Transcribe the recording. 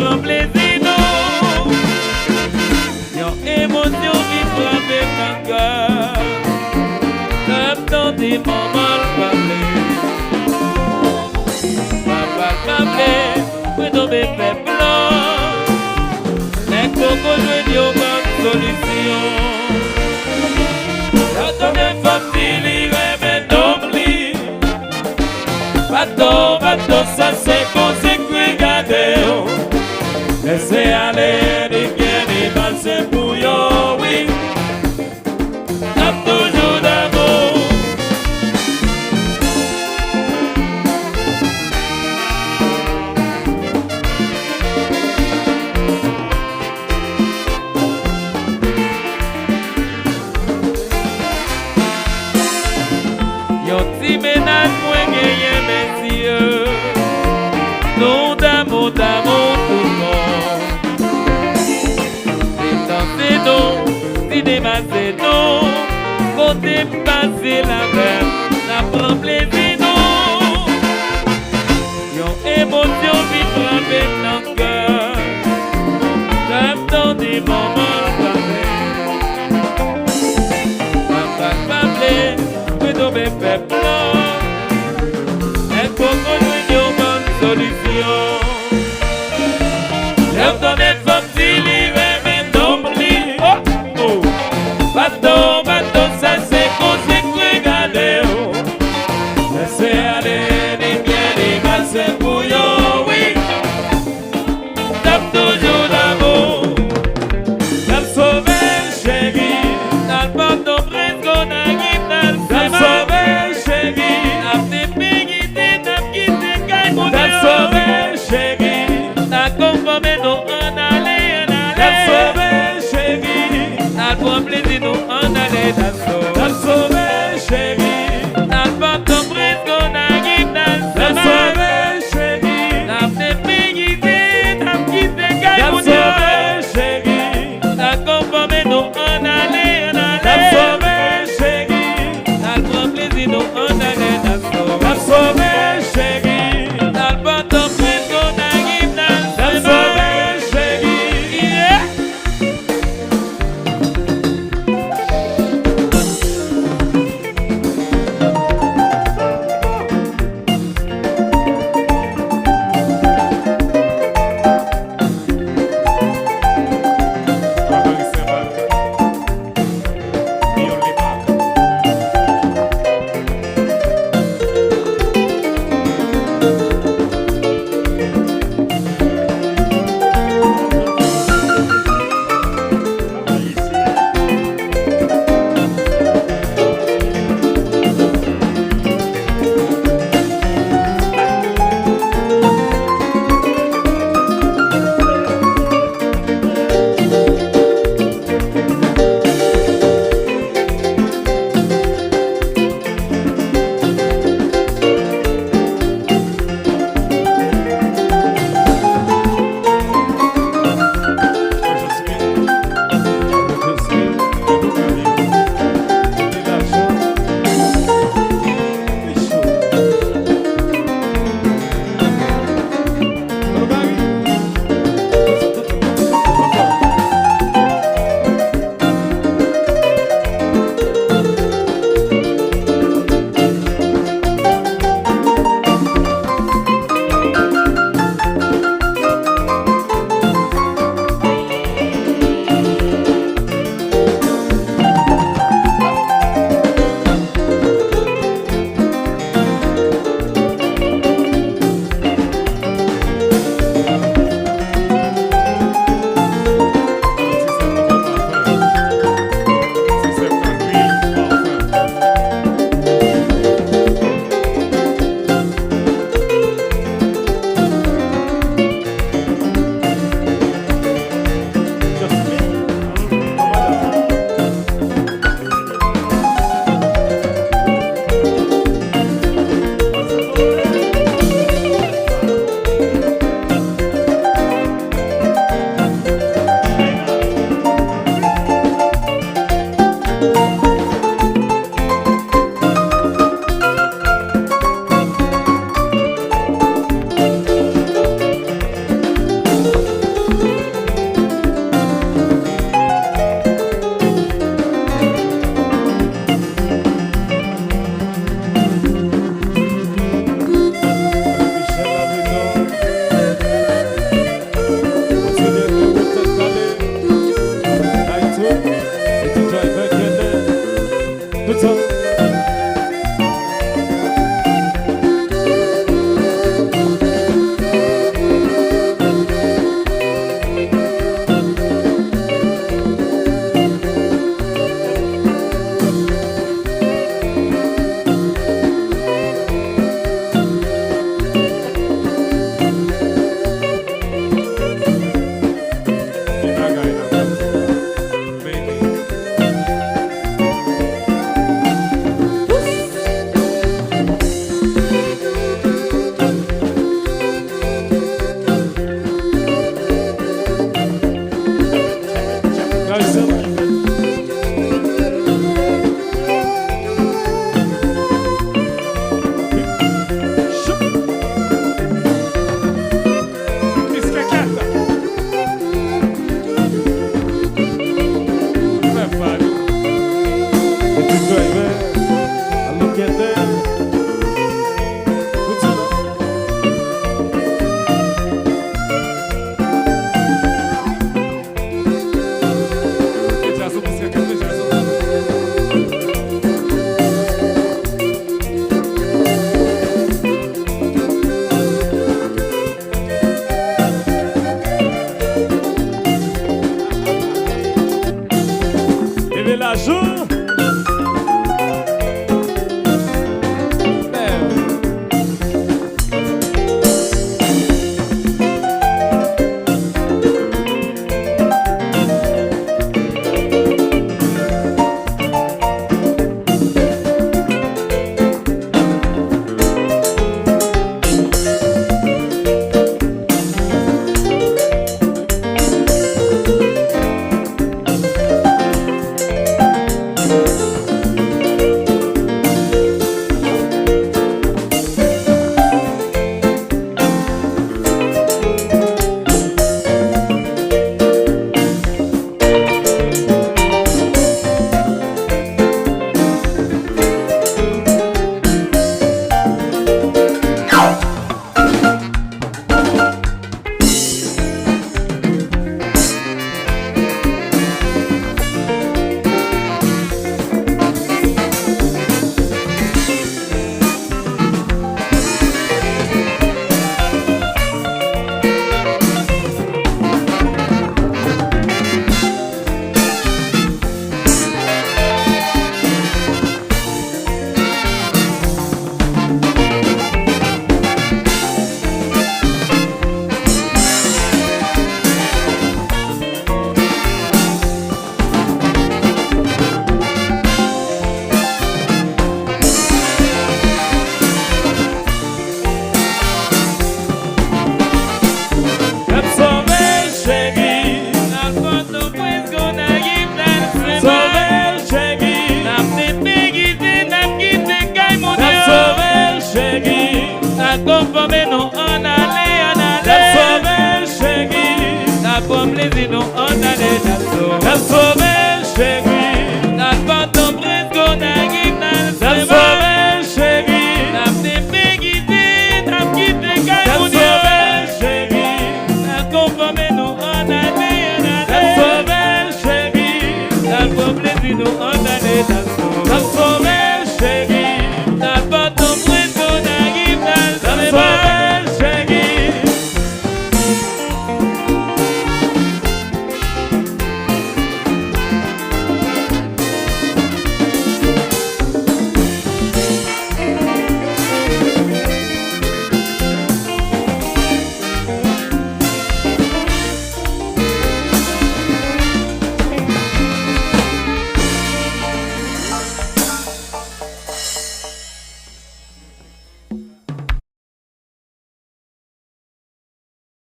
prend plaisir, non. Yon émotion qui frappe dans le cœur. T'as des moments parler. Papa parler, pour tomber fait blanc. Les cocos jouent au bonne solution. Quand on est famille, mais d'oubli. Bateau, ça c'est conséquent, regardez. Laissez aller, les bien, les balles, c'est pour yo, oui. T'as toujours d'amour. Yon ti ménage moins gagné, messieurs. Non d'amour, tout le monde. C'est non, cinéma c'est non. Côté passer la veine, ça prend plaisir, non. Yon émotion qui frappe dans le cœur. J'attends des moments parfaits. Papa parler, mais tomber fait blanc. Et pour qu'on une bonne solution. J'aime ton être facile, mais n'oublie. Oh, oh. Bateau, ça c'est conséquent, regardez. Laissez aller, les biens, les mal, c'est pour yo, oui. Tape toujours l'amour. T'as sauvé, chéri. T'as le pardon, presque, on a quitté. T'as sauvé, chéri. T'as fait pégiter, t'as quitté, caille, mon Dieu. T'as sauvé, chéri.